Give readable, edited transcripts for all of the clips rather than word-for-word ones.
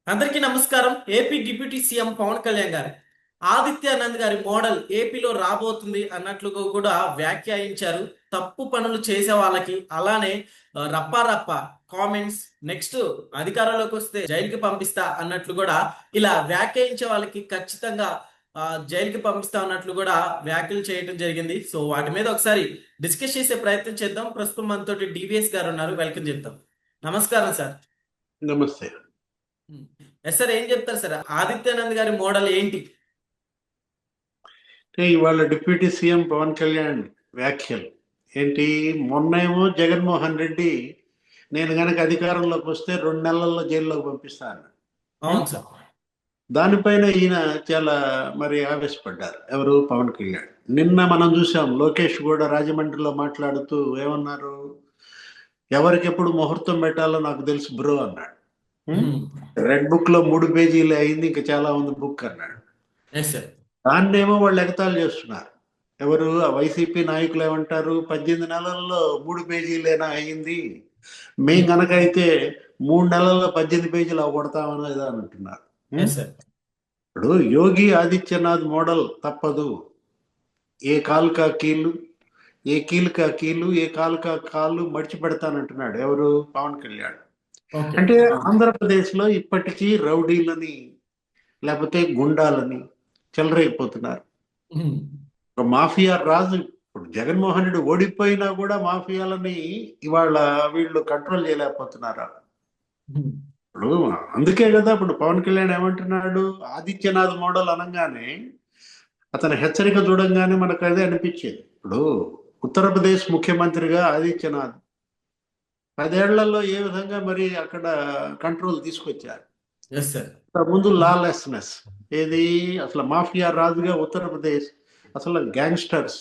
అందరికీ నమస్కారం. AP deputy CM Pawan Kalyan గారు ఆదిత్యానంద్ గారి మోడల్ ఏపీలో రాబోతుంది అన్నట్లుగా కూడా వ్యాఖ్యానించారు. తప్పు పనులు చేసే వాళ్ళకి అలానే రప్పా రప్ప కామెంట్స్, నెక్స్ట్ అధికారంలోకి వస్తే జైలుకి పంపిస్తా అన్నట్లు కూడా ఇలా వ్యాఖ్యానించే వాళ్ళకి ఖచ్చితంగా జైలుకి పంపిస్తా అన్నట్లు కూడా వ్యాఖ్యలు చేయడం జరిగింది. సో వాటి మీద ఒకసారి డిస్కస్ చేసే ప్రయత్నం చేద్దాం. ప్రస్తుతం మనతోటి డివిఎస్ గారు ఉన్నారు, వెల్కమ్ చెప్తాం. నమస్కారం సార్. నమస్తే. ఎస్ సార్, ఏం చెప్తారు సార్? ఆదిత్యానంద్ గారి మోడల్ ఏంటి? ఇవాళ డిప్యూటీ సీఎం పవన్ కళ్యాణ్ వ్యాఖ్యలు ఏంటి? మొన్నేమో జగన్మోహన్ రెడ్డి నేను గనక అధికారంలోకి వస్తే 2 నెలల్లో జైల్లోకి పంపిస్తాను. అవును సార్. దానిపైన ఈయన చాలా ఆవేశపడ్డారు. ఎవరు? పవన్ కళ్యాణ్. నిన్న మనం చూసాం, లోకేష్ కూడా రాజమండ్రిలో మాట్లాడుతూ ఏమన్నారు? ఎవరికి ఎప్పుడు ముహూర్తం పెట్టాలో నాకు తెలుసు బ్రో అన్నాడు. రెడ్ బుక్ లో 3 పేజీలు అయింది, ఇంకా చాలా ఉంది బుక్ అన్నాడు. దాన్నేమో వాళ్ళు ఎగతాళి చేస్తున్నారు. ఎవరు? ఆ వైసీపీ నాయకులు ఏమంటారు? 18 నెలల్లో 3 పేజీలేనా అయింది, మేం కనుకైతే 3 నెలల్లో 18 పేజీలు అవగొడతామనేది అంటున్నారు. ఇప్పుడు యోగి ఆదిత్యనాథ్ మోడల్ తప్పదు. ఏ కాలు కా కీలు, ఏ కీలు కా కీలు, ఏ కాలు కా కాళ్ళు మడిచి పెడతానంటున్నాడు. ఎవరు? పవన్ కళ్యాణ్. అంటే ఆంధ్రప్రదేశ్ లో ఇప్పటికీ రౌడీలని లేకపోతే గుండాలని చెలరేగిపోతున్నారు. ఒక మాఫియా రాజు. ఇప్పుడు జగన్మోహన్ రెడ్డి ఓడిపోయినా కూడా మాఫియాలని ఇవాళ వీళ్ళు కంట్రోల్ చేయలేకపోతున్నారా? ఇప్పుడు అందుకే కదా ఇప్పుడు పవన్ కళ్యాణ్ ఏమంటున్నాడు? ఆదిత్యనాథ్ మోడల్ అనగానే అతని హెచ్చరిక చూడంగానే మనకు అదే అనిపించేది. ఇప్పుడు ఉత్తరప్రదేశ్ ముఖ్యమంత్రిగా ఆదిత్యనాథ్ 10 ఏళ్లలో ఏ విధంగా అక్కడ కంట్రోల్ తీసుకొచ్చారు. ముందు లాలెస్నెస్ ఏది? అసలు మాఫియా రాజుగా ఉత్తరప్రదేశ్, అసలు gangsters,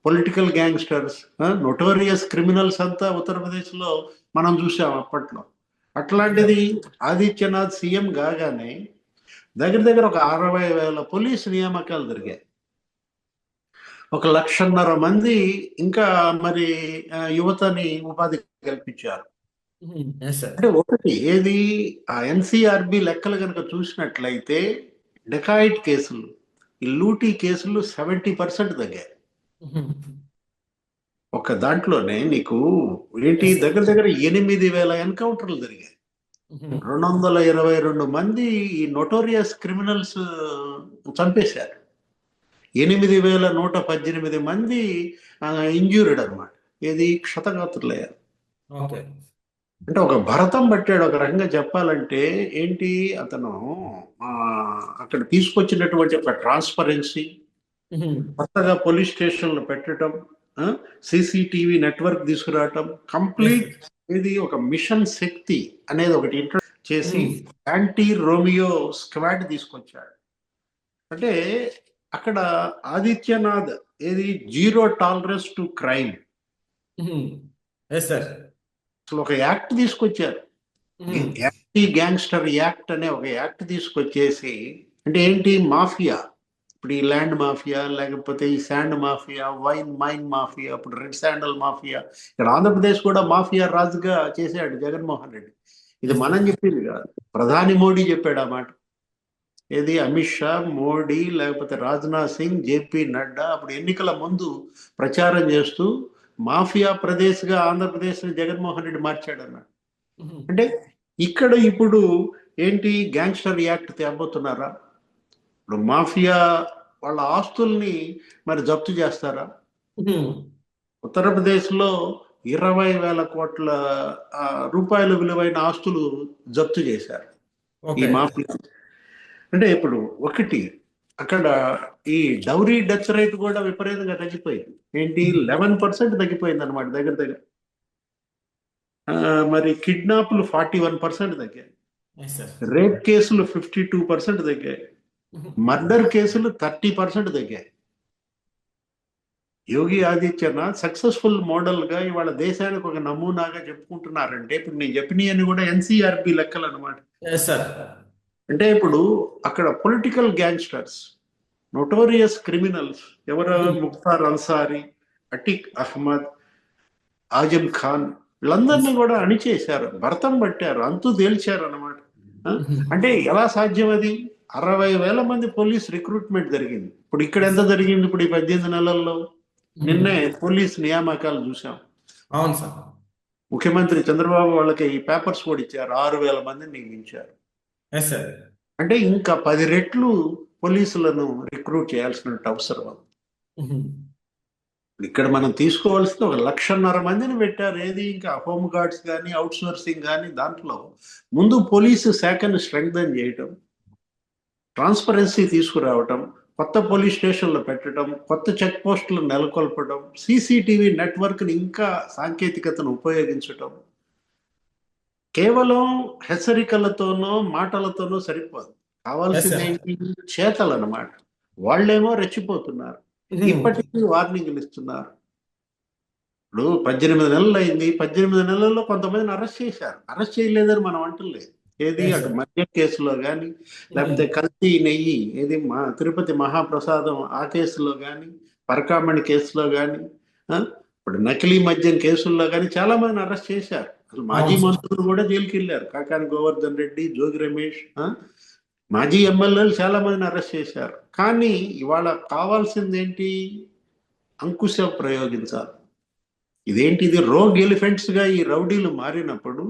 political gangsters, notorious criminals అంతా ఉత్తరప్రదేశ్ లో మనం చూసాం అప్పట్లో. అట్లాంటిది ఆదిత్యనాథ్ సీఎం కాగానే దగ్గర దగ్గర ఒక 60,000 పోలీసు నియామకాలు జరిగాయి. 1,50,000 మంది ఇంకా యువతని ఉపాధి కల్పించారు. అంటే ఒకటి ఏది? ఆ ఎన్సిఆర్బి లెక్కలు కనుక చూసినట్లయితే డెకాయిట్ కేసులు, ఈ లూటీ కేసులు 70% తగ్గాయి. ఒక దాంట్లోనే నీకు ఏంటి? దగ్గర దగ్గర 8,000 ఎన్కౌంటర్లు జరిగాయి. 222 మంది ఈ నోటోరియస్ క్రిమినల్స్ చంపేశారు. 8,118 మంది ఇంజ్యూర్డ్ అనమాట. ఏది? క్షతగాత్రులయ్యారు. అంటే ఒక భరతం పట్టాడు ఒక రకంగా చెప్పాలంటే. ఏంటి? అతను అక్కడ తీసుకొచ్చినటువంటి ఒక ట్రాన్స్పరెన్సీ, కొత్తగా పోలీస్ స్టేషన్లు పెట్టడం, సిసిటివి నెట్వర్క్ తీసుకురావటం, కంప్లీట్ ఇది ఒక మిషన్ శక్తి అనేది ఒకటి ఇంట్రొడ్యూస్ చేసి యాంటీ రోమియో స్క్వాడ్ తీసుకొచ్చాడు. అంటే అక్కడ ఆదిత్యనాథ్ ఏది? Zero tolerance to crime. అసలు ఒక యాక్ట్ తీసుకొచ్చారు, యాంటీ గ్యాంగ్స్టర్ యాక్ట్ అనే ఒక యాక్ట్ తీసుకొచ్చేసి. అంటే ఏంటి? మాఫియా, ఇప్పుడు ఈ ల్యాండ్ మాఫియా, లేకపోతే ఈ శాండ్ మాఫియా, మైన్ మాఫియా, ఇప్పుడు రెడ్ శాండల్ మాఫియా, ఇక్కడ ఆంధ్రప్రదేశ్ కూడా మాఫియా రాజుగా చేశాడు జగన్మోహన్ రెడ్డి. ఇది మనం చెప్పింది కాదు, ప్రధాని మోడీ చెప్పాడు ఆ మాట. ఏది? అమిత్ షా, మోడీ, లేకపోతే రాజ్నాథ్ సింగ్, జేపీ నడ్డా అప్పుడు ఎన్నికల ముందు ప్రచారం చేస్తూ మాఫియా ప్రదేశ్గా ఆంధ్రప్రదేశ్ జగన్మోహన్ రెడ్డి మార్చాడు అన్నాడు. అంటే ఇక్కడ ఇప్పుడు ఏంటి? గ్యాంగ్స్టర్ యాక్ట్ తేబోతున్నారా? ఇప్పుడు మాఫియా వాళ్ళ ఆస్తుల్ని జప్తు చేస్తారా? ఉత్తరప్రదేశ్ లో 20,000 కోట్ల రూపాయల విలువైన ఆస్తులు జప్తు చేశారు ఈ మాఫియా. అంటే ఇప్పుడు ఒకటి అక్కడ ఈ డౌరీ డెత్ రేట్ కూడా విపరీతంగా తగ్గిపోయింది. ఏంటి? 11% తగ్గిపోయింది అనమాట దగ్గర దగ్గర. కిడ్నాప్లు 41% తగ్గాయి, రేప్ కేసులు 52% తగ్గాయి, మర్డర్ కేసులు 30% తగ్గాయి. యోగి ఆదిత్యనాథ్ సక్సెస్ఫుల్ మోడల్ గా ఇవాళ దేశానికి ఒక నమూనాగా చెప్పుకుంటున్నారంటే ఇప్పుడు నేను చెప్పినవన్నీ కూడా ఎన్సిఆర్బి లెక్కలు అనమాట. అంటే ఇప్పుడు అక్కడ పొలిటికల్ గ్యాంగ్స్టర్స్, నోటోరియస్ క్రిమినల్స్ ఎవరు? ముఖ్తార్ అన్సారీ, అటిక్ అహ్మద్, ఆజం ఖాన్, వీళ్ళందరినీ కూడా అణిచేశారు, భరతం పట్టారు, అంతు తేల్చారు అనమాట. ఆ? అంటే ఎలా సాధ్యం అది? 60,000 మంది పోలీస్ రిక్రూట్మెంట్ జరిగింది. ఇప్పుడు ఇక్కడ ఎంత జరిగింది ఇప్పుడు ఈ 18 నెలల్లో? నిన్నే పోలీస్ నియామకాలు చూసాం. అవును సార్. ముఖ్యమంత్రి చంద్రబాబు వాళ్ళకి ఈ పేపర్స్ కూడా ఇచ్చారు, 6,000 మందిని నియమించారు. Yes sir. అంటే ఇంకా 10 రెట్లు పోలీసులను రిక్రూట్ చేయాల్సిన అవసరం ఉంది. ఇక్కడ మనం తీసుకోవాల్సింది 1,50,000 మందిని పెట్టారు. ఏది ఇంకా హోమ్ గార్డ్స్ కానీ అవుట్ సోర్సింగ్ కానీ దాంట్లో ముందు పోలీసు శాఖను స్ట్రెంగ్థన్ చేయటం, ట్రాన్స్పరెన్సీ తీసుకురావటం, కొత్త పోలీస్ స్టేషన్లు పెట్టడం, కొత్త చెక్ పోస్టులు నెలకొల్పడం, సీసీటీవీ నెట్వర్క్ని ఇంకా సాంకేతికతను ఉపయోగించటం. కేవలం హెచ్చరికలతోనో మాటలతోనో సరిపోదు. కావాల్సింది ఏంటి? చేతలు అన్నమాట. వాళ్ళేమో రెచ్చిపోతున్నారు, ఇప్పటికీ వార్నింగ్లు ఇస్తున్నారు. ఇప్పుడు 18 నెలలు అయింది, 18 నెలల్లో కొంతమందిని అరెస్ట్ చేశారు. అరెస్ట్ చేయలేదని మనం అంటలేదు. ఏది అటు మద్యం కేసులో కానీ, లేకపోతే కల్తీ నెయ్యి ఏది మా తిరుపతి మహాప్రసాదం ఆ కేసులో కానీ, పరకామణి కేసులో కానీ, ఇప్పుడు నకిలీ మద్యం కేసుల్లో కానీ చాలా మందిని అరెస్ట్ చేశారు. అసలు మాజీ మంత్రులు కూడా జైలుకి వెళ్ళారు. కాకాని గోవర్ధన్ రెడ్డి, జోగి రమేష్, మాజీ ఎమ్మెల్యేలు చాలా మందిని అరెస్ట్ చేశారు. కానీ ఇవాళ కావాల్సింది ఏంటి? అంకుశం ప్రయోగించాలి. ఇదేంటిది? రోగ్ ఎలిఫెంట్స్ గా ఈ రౌడీలు మారినప్పుడు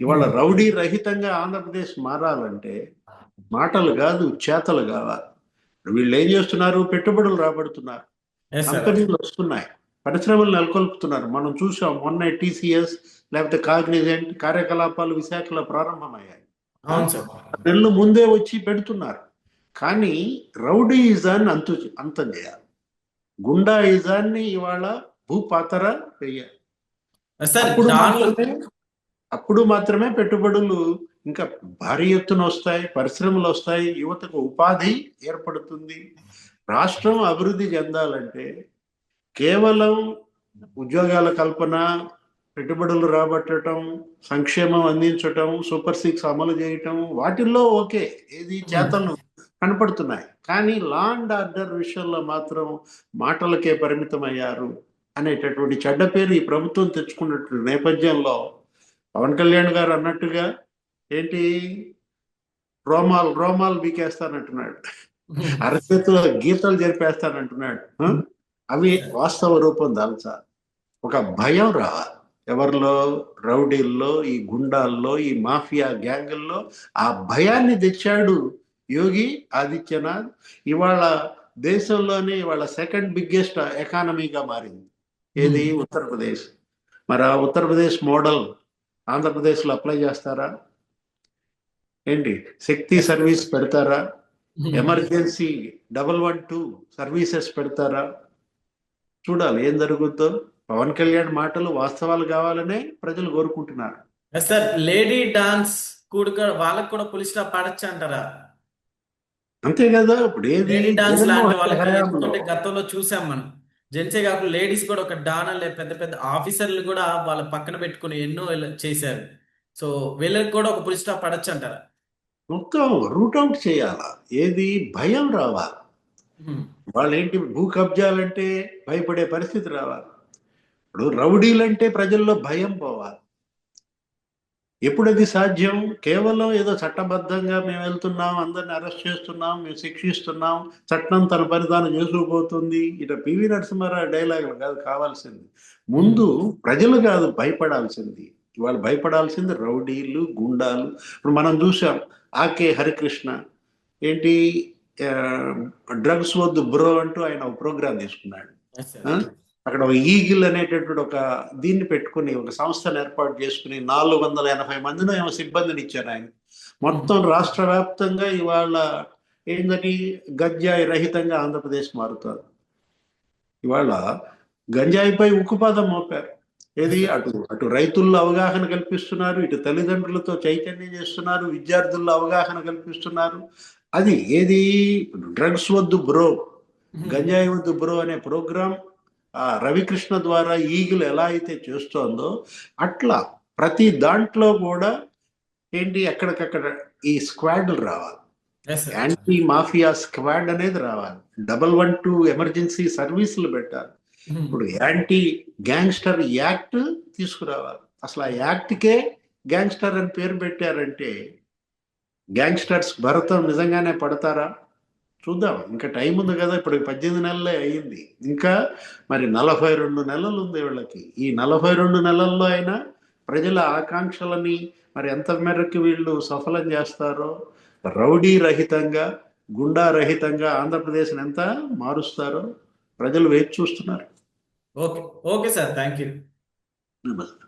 ఇవాళ రౌడీ రహితంగా ఆంధ్రప్రదేశ్ మారాలంటే మాటలు కాదు, చేతలు కావాలి. వీళ్ళు ఏం చేస్తున్నారు? పెట్టుబడులు రాబడుతున్నారు, కంపెనీలు వస్తున్నాయి, పరిశ్రమలు నెలకొల్పుతున్నారు. మనం చూసాం మొన్న టీసీఎస్ లేకపోతే కాగ్నిజెంట్ కార్యకలాపాలు విశాఖలో ప్రారంభమయ్యాయి. నెలలు ముందే వచ్చి పెడుతున్నారు. కానీ రౌడీయిజాన్ని అంతం చేయాలి, గుండాయిజాన్ని ఇవాళ భూపాతర వేయాలి. అప్పుడు మాత్రమే పెట్టుబడులు ఇంకా భారీ ఎత్తున వస్తాయి, పరిశ్రమలు వస్తాయి, యువతకు ఉపాధి ఏర్పడుతుంది. రాష్ట్రం అభివృద్ధి చెందాలంటే కేవలం ఉద్యోగాల కల్పన, పెట్టుబడులు రాబట్టడం, సంక్షేమం అందించటం, సూపర్ 6 అమలు చేయటం, వాటిల్లో ఓకే, ఏది చేతలు కనపడుతున్నాయి. కానీ లా అండ్ ఆర్డర్ విషయంలో మాత్రం మాటలకే పరిమితమయ్యారు అనేటటువంటి చెడ్డ పేరు ఈ ప్రభుత్వం తెచ్చుకున్నట్టు నేపథ్యంలో పవన్ కళ్యాణ్ గారు అన్నట్టుగా ఏంటి, రోమాలు బీకేస్తానంటున్నాడు, అరచేతిలో గీతలు జరిపేస్తానంటున్నాడు. అవి వాస్తవ రూపం దాల్చాలి. ఒక భయం రావాలి ఎవరిలో? రౌడీల్లో, ఈ గుండాల్లో, ఈ మాఫియా గ్యాంగుల్లో. ఆ భయాన్ని తెచ్చాడు యోగి ఆదిత్యనాథ్. ఇవాళ దేశంలోనే ఇవాళ సెకండ్ బిగ్గెస్ట్ ఎకానమీగా మారింది ఏది? ఉత్తరప్రదేశ్. మరి ఆ ఉత్తరప్రదేశ్ మోడల్ ఆంధ్రప్రదేశ్లో అప్లై చేస్తారా ఏంటి? శక్తి సర్వీస్ పెడతారా? ఎమర్జెన్సీ 112 సర్వీసెస్ పెడతారా? చూడాలి ఏం జరుగుతుందో. పవన్ కళ్యాణ్ మాటలు వాస్తవాలు కావాలనే ప్రజలు కోరుకుంటున్నారు. సార్, లేడీ డాన్స్ కూడా వాళ్ళకు కూడా పులి స్టాప్ పడచ్చు అంటారా? అంతే కదా. ఇప్పుడు ఏది లేడీ డాన్స్ లాంటి వాళ్ళకి గతంలో చూసాం మనం. జెంట్సే కాకుండా లేడీస్ కూడా ఒక డానర్లే పెద్ద పెద్ద ఆఫీసర్లు కూడా వాళ్ళ పక్కన పెట్టుకుని ఎన్నో చేశారు. సో వీళ్ళకి కూడా ఒక పులి స్టాప్ పడచ్చు అంటారా? మొత్తం రూట్ అవుట్ చేయాలా? ఏది? భయం రావాలి. వాళ్ళేంటి భూ కబ్జాలంటే భయపడే పరిస్థితి రావాలి. ఇప్పుడు రౌడీలంటే ప్రజల్లో భయం పోవాలి. ఎప్పుడది సాధ్యం? కేవలం ఏదో చట్టబద్ధంగా మేము వెళ్తున్నాం, అందరిని అరెస్ట్ చేస్తున్నాం, మేము శిక్షిస్తున్నాం, చట్టం తన పని తాను చేసుకుపోతుంది, ఇట్లా పివి నరసింహారావు డైలాగులు కాదు కావాల్సింది. ముందు ప్రజలు కాదు భయపడాల్సింది. ఇవాళ భయపడాల్సింది రౌడీలు, గుండాలు. ఇప్పుడు మనం చూసాం ఆకే హరికృష్ణ ఏంటి, డ్రగ్స్ వద్దు బ్రో అంటూ ఆయన ఒక ప్రోగ్రాం తీసుకున్నాడు. అక్కడ ఒక ఈగిల్ అనేటటువంటి ఒక దీన్ని పెట్టుకుని ఒక సంస్థను ఏర్పాటు చేసుకుని 480 మందిని ఏమో సిబ్బందిని ఇచ్చారు ఆయన. మొత్తం రాష్ట్ర వ్యాప్తంగా ఇవాళ ఏంటని గంజాయి రహితంగా ఆంధ్రప్రదేశ్ మారుతారు. ఇవాళ గంజాయిపై ఉక్కుపాదం మోపారు. ఏది? అటు రైతుల్లో అవగాహన కల్పిస్తున్నారు, ఇటు తల్లిదండ్రులతో చైతన్యం చేస్తున్నారు, విద్యార్థుల్లో అవగాహన కల్పిస్తున్నారు. అది ఏది? డ్రగ్స్ వద్దు బ్రో, గంజాయి వద్దు బ్రో అనే ప్రోగ్రాం రవికృష్ణ ద్వారా ఈగిల్ ఎలా అయితే చేస్తోందో అట్లా ప్రతి దాంట్లో కూడా ఏంటి ఎక్కడికక్కడ ఈ స్క్వాడ్లు రావాలి. యాంటీ మాఫియా స్క్వాడ్ అనేది రావాలి. 112 ఎమర్జెన్సీ సర్వీసులు పెట్టాలి. ఇప్పుడు యాంటీ గ్యాంగ్స్టర్ యాక్ట్ తీసుకురావాలి. అసలు ఆ యాక్ట్కే గ్యాంగ్స్టర్ అని పేరు పెట్టారంటే గ్యాంగ్స్టర్స్ భరతం నిజంగానే పడతారా? చూద్దాం. ఇంకా టైం ఉంది కదా, ఇప్పుడు 18 నెలలే అయ్యింది. ఇంకా మరి 42 నెలలు ఉంది వీళ్ళకి. ఈ 42 నెలల్లో అయినా ప్రజల ఆకాంక్షలని మరి ఎంత మేరకు వీళ్ళు సఫలం చేస్తారో, రౌడీ రహితంగా, గుండా రహితంగా ఆంధ్రప్రదేశ్ని ఎంత మారుస్తారో ప్రజలు వేచి చూస్తున్నారు. Okay. Okay sir. Thank you. నమస్తే.